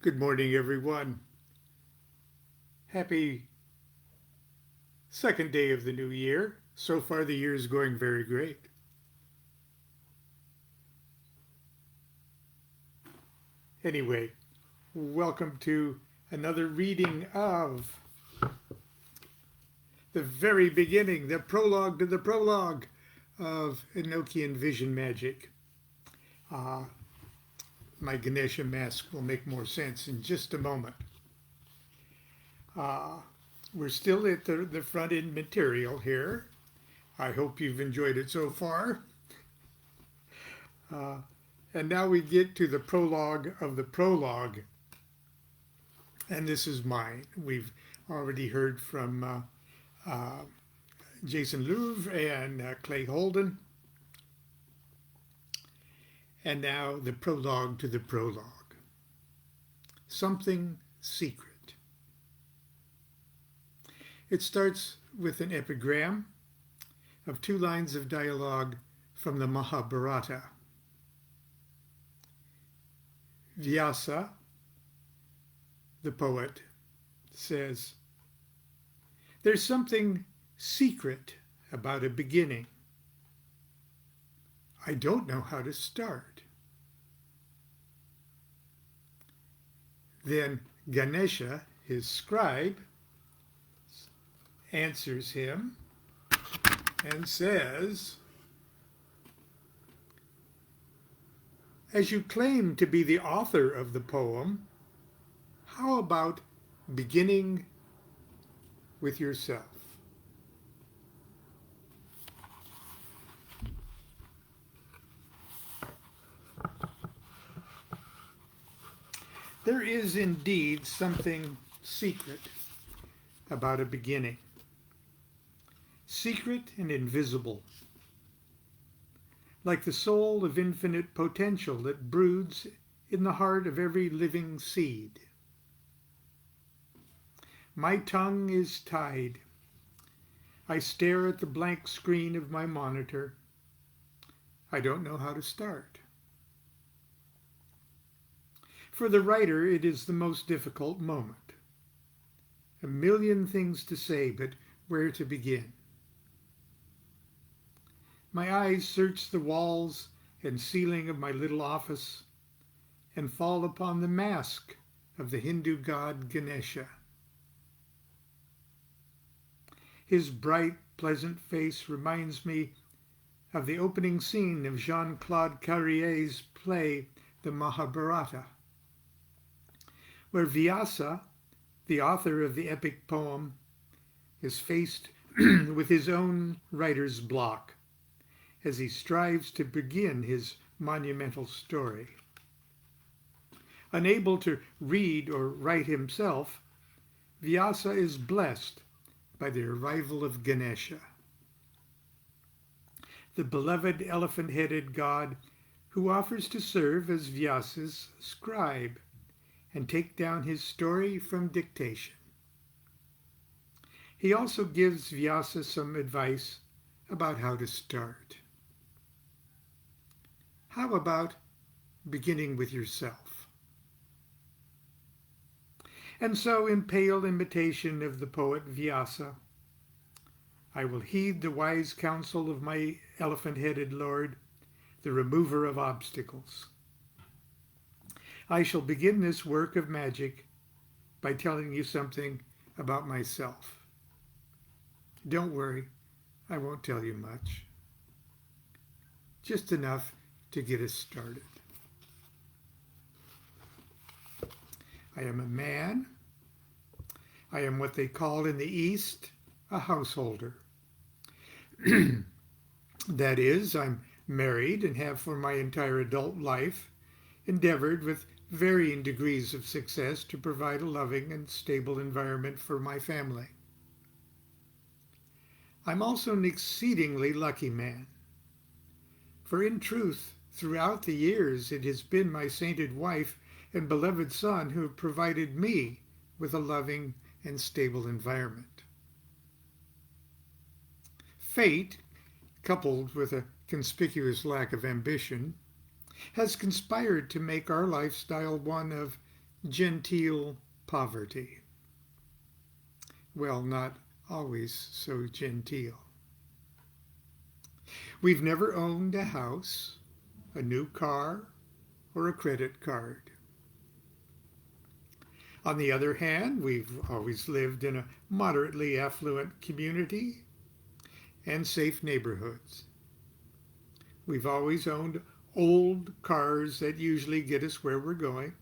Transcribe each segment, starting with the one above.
Good morning, everyone. Happy second day of the new year. So far, the year is going very great. Anyway, welcome to another reading of the very beginning, the prologue to the prologue of Enochian Vision Magick. My Ganesha mask will make more sense in just a moment. We're still at the front end material here. I hope you've enjoyed it so far. And now we get to the prologue of the prologue. And this is mine. We've already heard from Jason Louvre and Clay Holden. And now the prologue to the prologue. Something secret. It starts with an epigram of 2 lines of dialogue from the Mahabharata. Vyasa, the poet, says, "There's something secret about a beginning. I don't know how to start." Then Ganesha, his scribe, answers him and says, "As you claim to be the author of the poem, how about beginning with yourself?" There is indeed something secret about a beginning. Secret and invisible. Like the soul of infinite potential that broods in the heart of every living seed. My tongue is tied. I stare at the blank screen of my monitor. I don't know how to start. For the writer, it is the most difficult moment. A million things to say, but where to begin? My eyes search the walls and ceiling of my little office and fall upon the mask of the Hindu god Ganesha. His bright, pleasant face reminds me of the opening scene of Jean-Claude Carrier's play, The Mahabharata, where Vyasa, the author of the epic poem, is faced with his own writer's block as he strives to begin his monumental story. Unable to read or write himself, Vyasa is blessed by the arrival of Ganesha, the beloved elephant-headed god who offers to serve as Vyasa's scribe and take down his story from dictation. He also gives Vyasa some advice about how to start. How about beginning with yourself? And so, in pale imitation of the poet Vyasa, I will heed the wise counsel of my elephant-headed lord, the remover of obstacles. I shall begin this work of magic by telling you something about myself. Don't worry, I won't tell you much. Just enough to get us started. I am a man. I am what they call in the East a householder. That is, I'm married and have for my entire adult life endeavored with varying degrees of success to provide a loving and stable environment for my family. I'm also an exceedingly lucky man, for in truth, throughout the years, it has been my sainted wife and beloved son who have provided me with a loving and stable environment. Fate, coupled with a conspicuous lack of ambition, has conspired to make our lifestyle one of genteel poverty. Well, not always so genteel. We've never owned a house, a new car, or a credit card. On the other hand, we've always lived in a moderately affluent community and safe neighborhoods. We've always owned old cars that usually get us where we're going.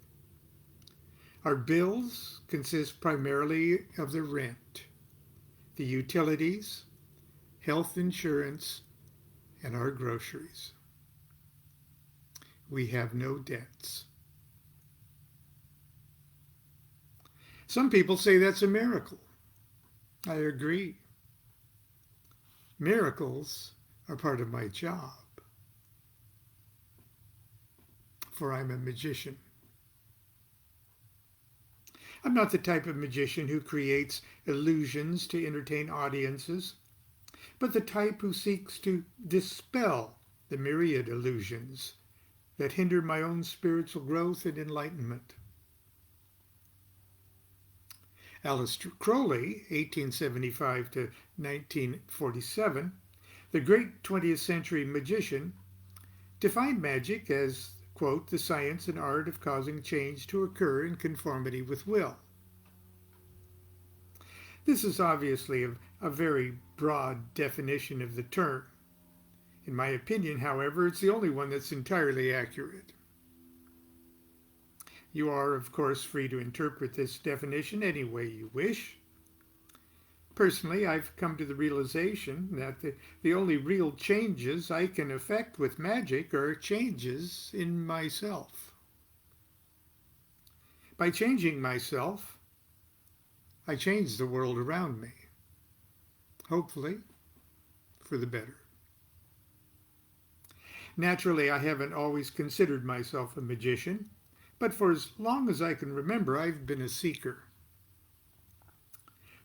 Our bills consist primarily of the rent, the utilities, health insurance, and our groceries. We have no debts. Some people say that's a miracle. I agree. Miracles are part of my job, for I'm a magician. I'm not the type of magician who creates illusions to entertain audiences, but the type who seeks to dispel the myriad illusions that hinder my own spiritual growth and enlightenment. Aleister Crowley, 1875 to 1947, the great 20th century magician, defined magic as, quote, the science and art of causing change to occur in conformity with will. This is obviously a very broad definition of the term. In my opinion, however, it's the only one that's entirely accurate. You are, of course, free to interpret this definition any way you wish. Personally, I've come to the realization that the only real changes I can effect with magic are changes in myself. By changing myself, I change the world around me, hopefully for the better. Naturally, I haven't always considered myself a magician, but for as long as I can remember, I've been a seeker.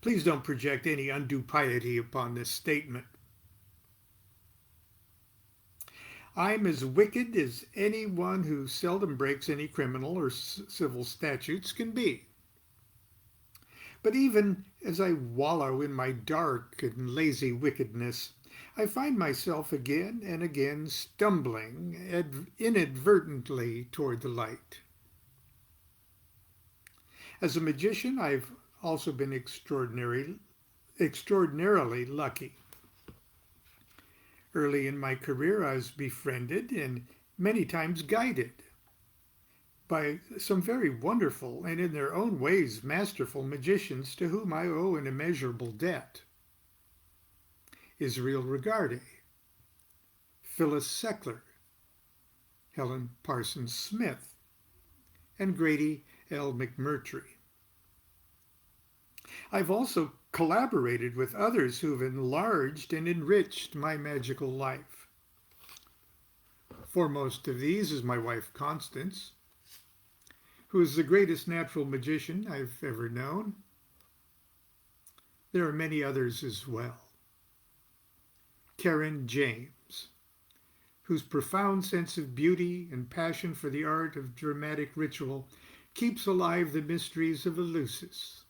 Please don't project any undue piety upon this statement. I'm as wicked as anyone who seldom breaks any criminal or civil statutes can be. But even as I wallow in my dark and lazy wickedness, I find myself again and again stumbling inadvertently toward the light. As a magician, I've also been extraordinarily lucky. Early in my career, I was befriended and many times guided by some very wonderful and in their own ways masterful magicians to whom I owe an immeasurable debt. Israel Regardie, Phyllis Seckler, Helen Parsons Smith, and Grady L. McMurtry. I've also collaborated with others who've enlarged and enriched my magical life. Foremost of these is my wife Constance, who is the greatest natural magician I've ever known. There are many others as well. Karen James, whose profound sense of beauty and passion for the art of dramatic ritual keeps alive the mysteries of Eleusis.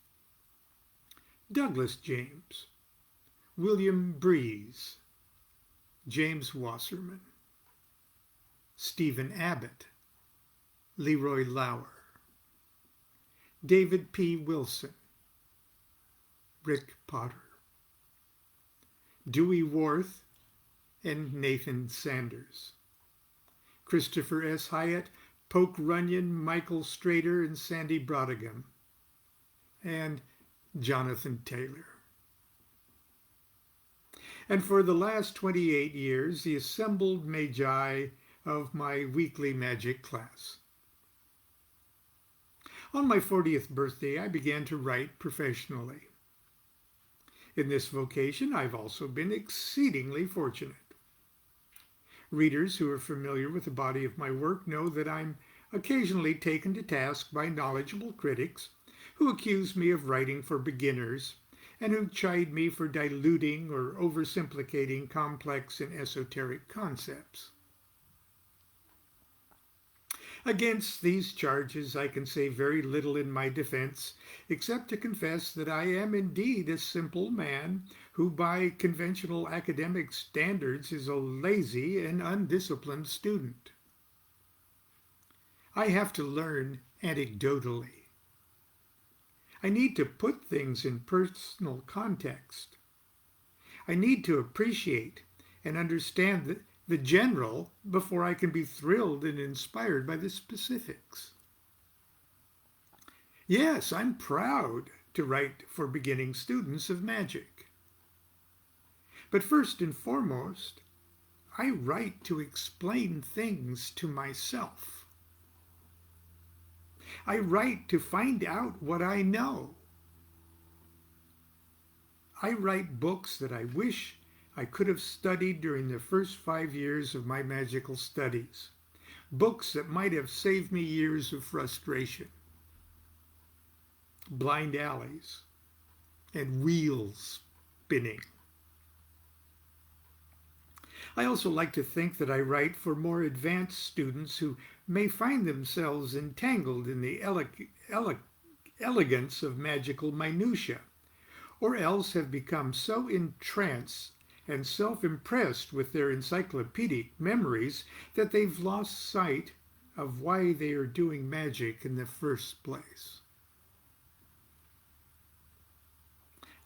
Douglas James, William Breeze, James Wasserman, Stephen Abbott, Leroy Lauer, David P. Wilson, Rick Potter, Dewey Worth, and Nathan Sanders, Christopher S. Hyatt, Poke Runyon, Michael Strader, and Sandy Brodigan, and Jonathan Taylor. And for the last 28 years, the assembled magi of my weekly magic class. On my 40th birthday, I began to write professionally. In this vocation, I've also been exceedingly fortunate. Readers who are familiar with the body of my work know that I'm occasionally taken to task by knowledgeable critics who accuse me of writing for beginners and who chide me for diluting or oversimplificating complex and esoteric concepts. Against these charges, I can say very little in my defense, except to confess that I am indeed a simple man who, by conventional academic standards, is a lazy and undisciplined student. I have to learn anecdotally. I need to put things in personal context. I need to appreciate and understand the general before I can be thrilled and inspired by the specifics. Yes, I'm proud to write for beginning students of magic. But first and foremost, I write to explain things to myself. I write to find out what I know. I write books that I wish I could have studied during the first 5 years of my magical studies. Books that might have saved me years of frustration, blind alleys, and wheels spinning. I also like to think that I write for more advanced students who may find themselves entangled in the elegance of magical minutiae, or else have become so entranced and self-impressed with their encyclopedic memories that they've lost sight of why they are doing magic in the first place.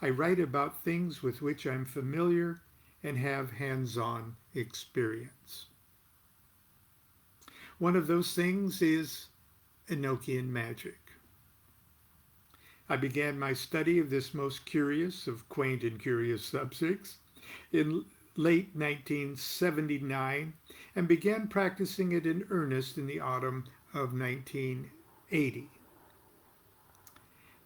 I write about things with which I'm familiar and have hands-on experience. One of those things is Enochian magic. I began my study of this most curious of quaint and curious subjects in late 1979 and began practicing it in earnest in the autumn of 1980.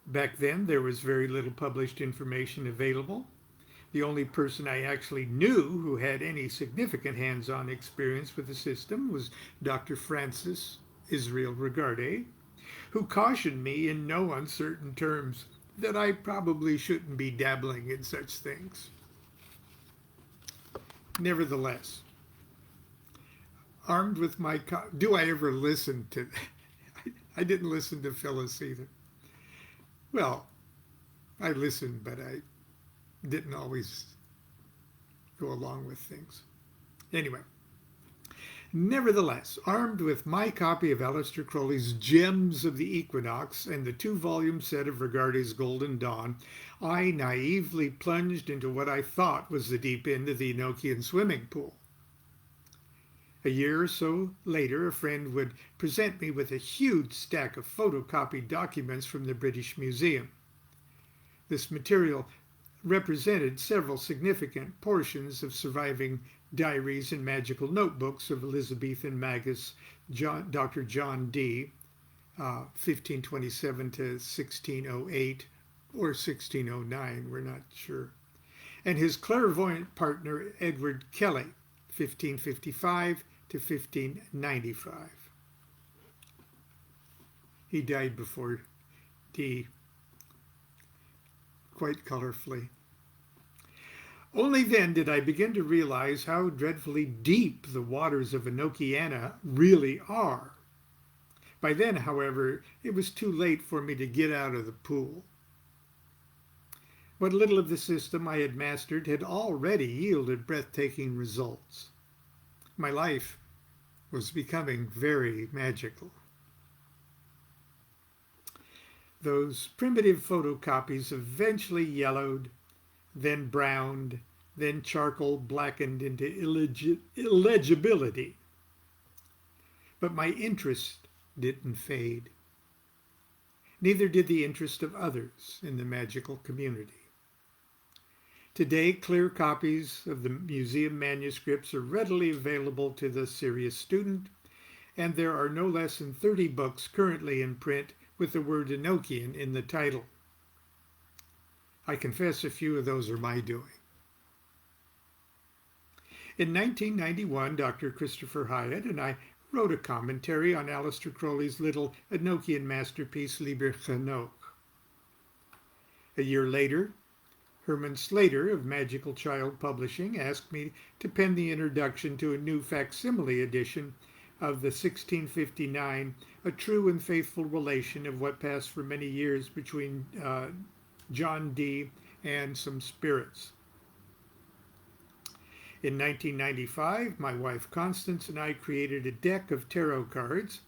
Back then, there was very little published information available. The only person I actually knew who had any significant hands-on experience with the system was Dr. Francis Israel Regarde, who cautioned me in no uncertain terms that I probably shouldn't be dabbling in such things. Nevertheless, armed with my... Do I ever listen to... I didn't listen to Phyllis either. Well, I listened, but I didn't always go along with things. Anyway, nevertheless, armed with my copy of Aleister Crowley's Gems of the Equinox and the 2-volume set of Regarde's Golden Dawn, I naively plunged into what I thought was the deep end of the Enochian swimming pool. A year or so later, a friend would present me with a huge stack of photocopied documents from the British Museum. This material represented several significant portions of surviving diaries and magical notebooks of Elizabethan magus Dr. John Dee, 1527 to 1608, or 1609, we're not sure, and his clairvoyant partner Edward Kelley, 1555 to 1595. He died before Dee, quite colorfully. Only then did I begin to realize how dreadfully deep the waters of Enochiana really are. By then, however, it was too late for me to get out of the pool. What little of the system I had mastered had already yielded breathtaking results. My life was becoming very magical. Those primitive photocopies eventually yellowed, then browned, then charcoal blackened into illegibility. But my interest didn't fade. Neither did the interest of others in the magical community. Today, clear copies of the museum manuscripts are readily available to the serious student, and there are no less than 30 books currently in print with the word Enochian in the title. I confess a few of those are my doing. In 1991, Dr. Christopher Hyatt and I wrote a commentary on Aleister Crowley's little Enochian masterpiece, Liber Enoch. A year later, Herman Slater of Magical Child Publishing asked me to pen the introduction to a new facsimile edition of the 1659, a true and faithful relation of what passed for many years between John Dee and some spirits. In 1995, my wife Constance and I created a deck of tarot cards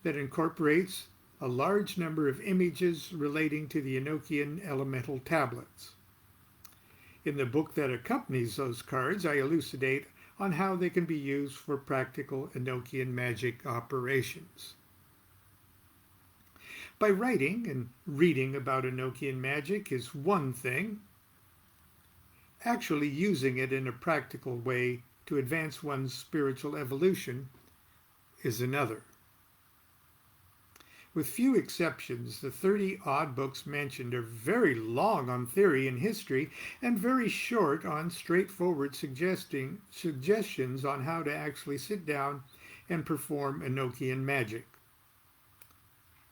that incorporates a large number of images relating to the Enochian elemental tablets. In the book that accompanies those cards, I elucidate on how they can be used for practical Enochian magic operations. By writing and reading about Enochian magic is one thing. Actually using it in a practical way to advance one's spiritual evolution is another. With few exceptions, the 30-odd books mentioned are very long on theory and history and very short on straightforward suggestions on how to actually sit down and perform Enochian magic,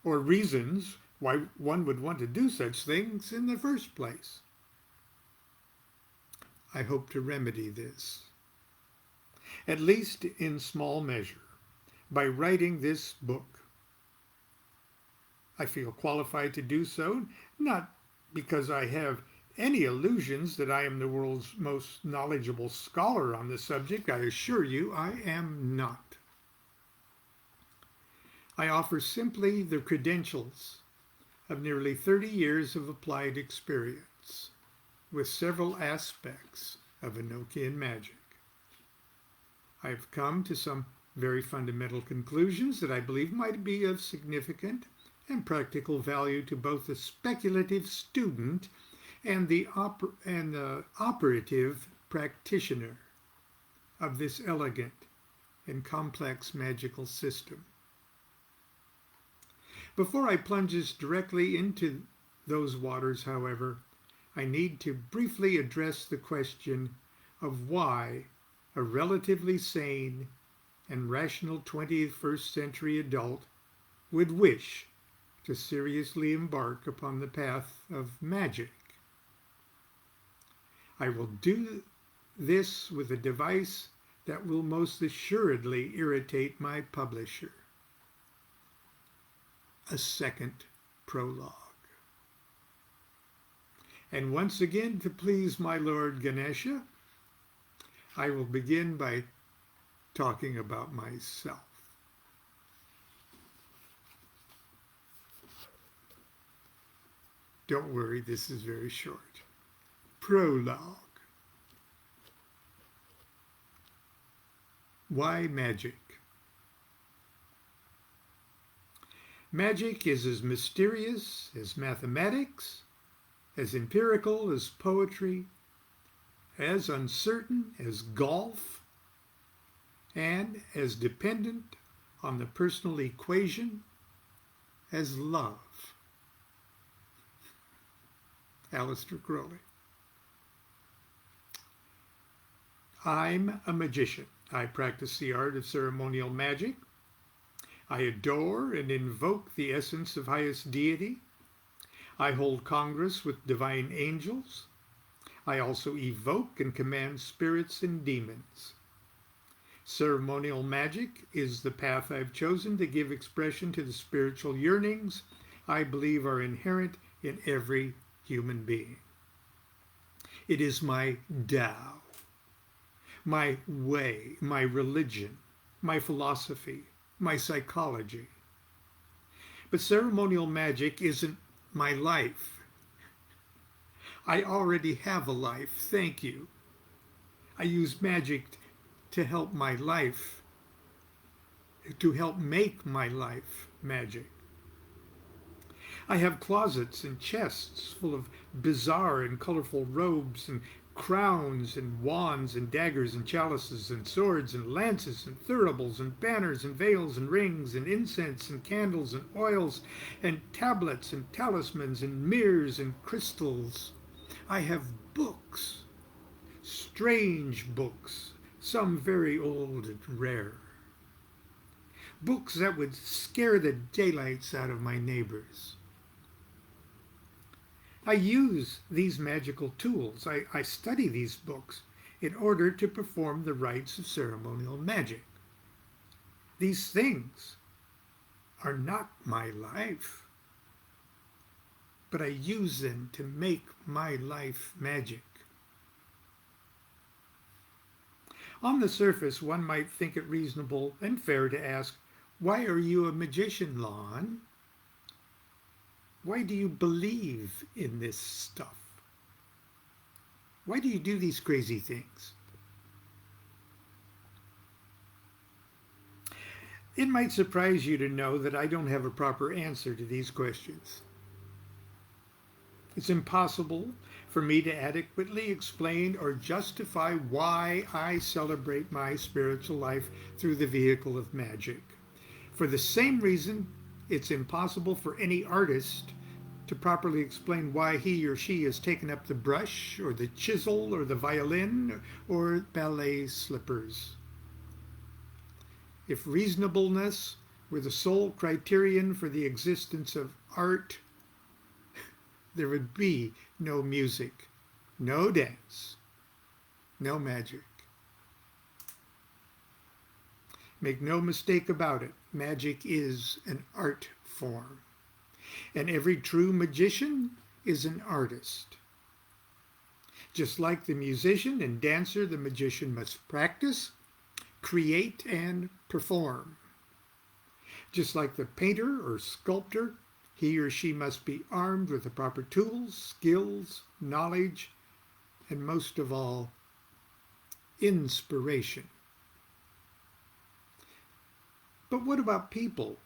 or reasons why one would want to do such things in the first place. I hope to remedy this, at least in small measure, by writing this book. I feel qualified to do so, not because I have any illusions that I am the world's most knowledgeable scholar on the subject. I assure you, I am not. I offer simply the credentials of nearly 30 years of applied experience with several aspects of Enochian magic. I have come to some very fundamental conclusions that I believe might be of significant and practical value to both the speculative student and the operative practitioner of this elegant and complex magical system. Before I plunge directly into those waters, however, I need to briefly address the question of why a relatively sane and rational 21st century adult would wish to seriously embark upon the path of magic. I will do this with a device that will most assuredly irritate my publisher: a second prologue. And once again, to please my Lord Ganesha, I will begin by talking about myself. Don't worry, this is very short. Prologue. Why magic? Magic is as mysterious as mathematics, as empirical as poetry, as uncertain as golf, and as dependent on the personal equation as love. Aleister Crowley. I'm a magician. I practice the art of ceremonial magic. I adore and invoke the essence of highest deity. I hold congress with divine angels. I also evoke and command spirits and demons. Ceremonial magic is the path I've chosen to give expression to the spiritual yearnings I believe are inherent in every human being. It is my Tao, my way, my religion, my philosophy, my psychology. But ceremonial magic isn't my life. I already have a life, thank you. I use magic to help my life, to help make my life magic. I have closets and chests full of bizarre and colorful robes and crowns and wands and daggers and chalices and swords and lances and thuribles and banners and veils and rings and incense and candles and oils and tablets and talismans and mirrors and crystals. I have books, strange books, some very old and rare. Books that would scare the daylights out of my neighbors. I use these magical tools. I study these books in order to perform the rites of ceremonial magic. These things are not my life, but I use them to make my life magic. On the surface, one might think it reasonable and fair to ask, why are you a magician, Lon? Why do you believe in this stuff? Why do you do these crazy things? It might surprise you to know that I don't have a proper answer to these questions. It's impossible for me to adequately explain or justify why I celebrate my spiritual life through the vehicle of magic. For the same reason, it's impossible for any artist to properly explain why he or she has taken up the brush or the chisel or the violin or ballet slippers. If reasonableness were the sole criterion for the existence of art, there would be no music, no dance, no magic. Make no mistake about it, magic is an art form. And every true magician is an artist. Just like the musician and dancer, the magician must practice, create, and perform. Just like the painter or sculptor, he or she must be armed with the proper tools, skills, knowledge, and most of all, inspiration. But what about people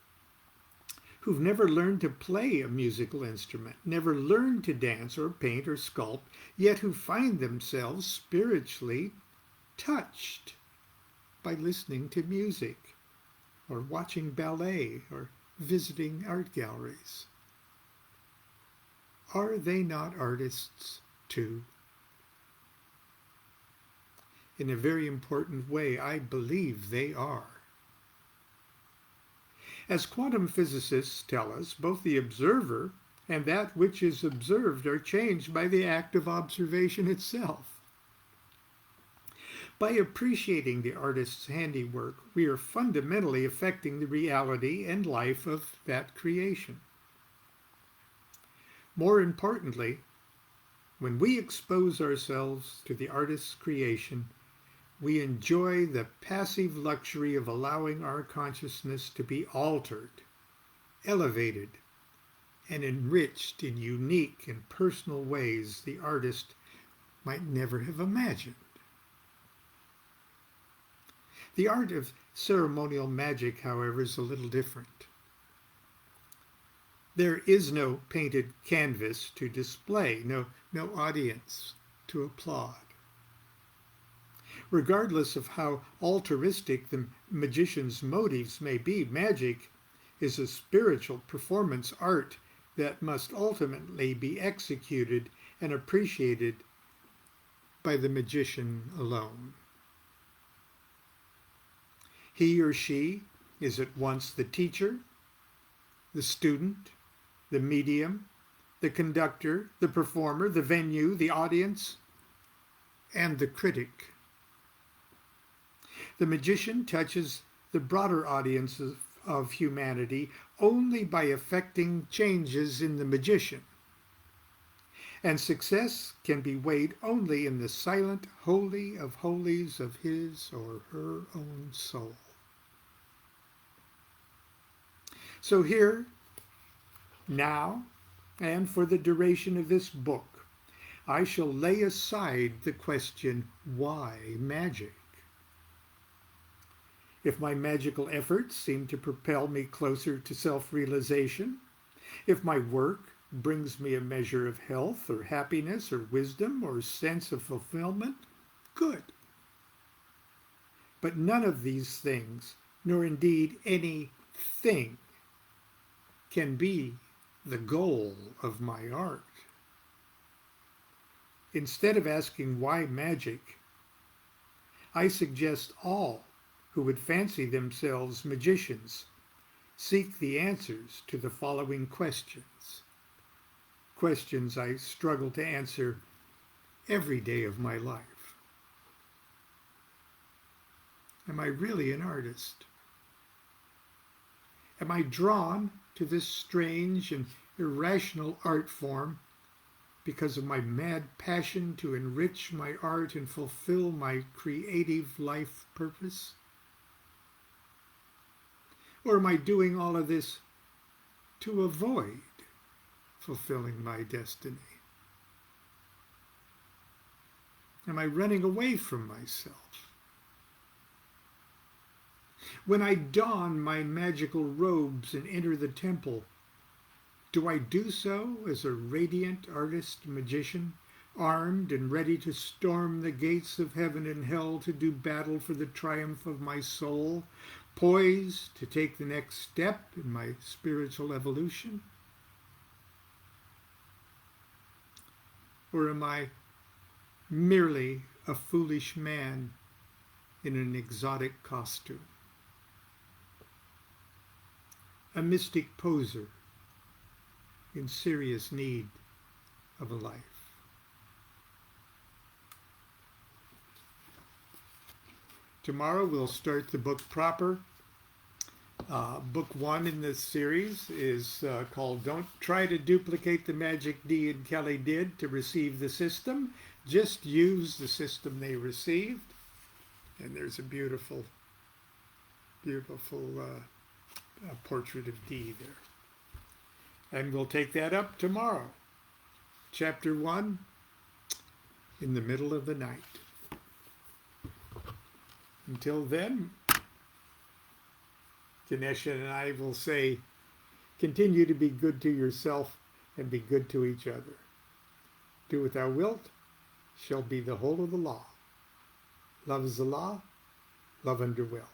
who've never learned to play a musical instrument, never learned to dance or paint or sculpt, yet who find themselves spiritually touched by listening to music or watching ballet or visiting art galleries? Are they not artists too? In a very important way, I believe they are. As quantum physicists tell us, both the observer and that which is observed are changed by the act of observation itself. By appreciating the artist's handiwork, we are fundamentally affecting the reality and life of that creation. More importantly, when we expose ourselves to the artist's creation, we enjoy the passive luxury of allowing our consciousness to be altered, elevated, and enriched in unique and personal ways the artist might never have imagined. The art of ceremonial magic, however, is a little different. There is no painted canvas to display, no audience to applaud. Regardless of how altruistic the magician's motives may be, magic is a spiritual performance art that must ultimately be executed and appreciated by the magician alone. He or she is at once the teacher, the student, the medium, the conductor, the performer, the venue, the audience, and the critic. The magician touches the broader audience of humanity only by effecting changes in the magician. And success can be weighed only in the silent holy of holies of his or her own soul. So here, now, and for the duration of this book, I shall lay aside the question, why magic? If my magical efforts seem to propel me closer to self-realization, if my work brings me a measure of health or happiness or wisdom or sense of fulfillment, good. But none of these things, nor indeed anything, can be the goal of my art. Instead of asking why magic, I suggest all who would fancy themselves magicians seek the answers to the following questions. Questions I struggle to answer every day of my life. Am I really an artist? Am I drawn to this strange and irrational art form because of my mad passion to enrich my art and fulfill my creative life purpose? Or am I doing all of this to avoid fulfilling my destiny? Am I running away from myself? When I don my magical robes and enter the temple, do I do so as a radiant artist magician, armed and ready to storm the gates of heaven and hell to do battle for the triumph of my soul, poised to take the next step in my spiritual evolution? Or am I merely a foolish man in an exotic costume? A mystic poser in serious need of a life. Tomorrow we'll start the book proper. Book 1 in this series is called Don't Try to Duplicate the Magic Dee and Kelley did to receive the system. Just use the system they received. And there's a beautiful, beautiful portrait of Dee there. And we'll take that up tomorrow. Chapter 1, In the Middle of the Night. Until then, Ganesha and I will say, continue to be good to yourself and be good to each other. Do what thou wilt shall be the whole of the law. Love is the law, love under will.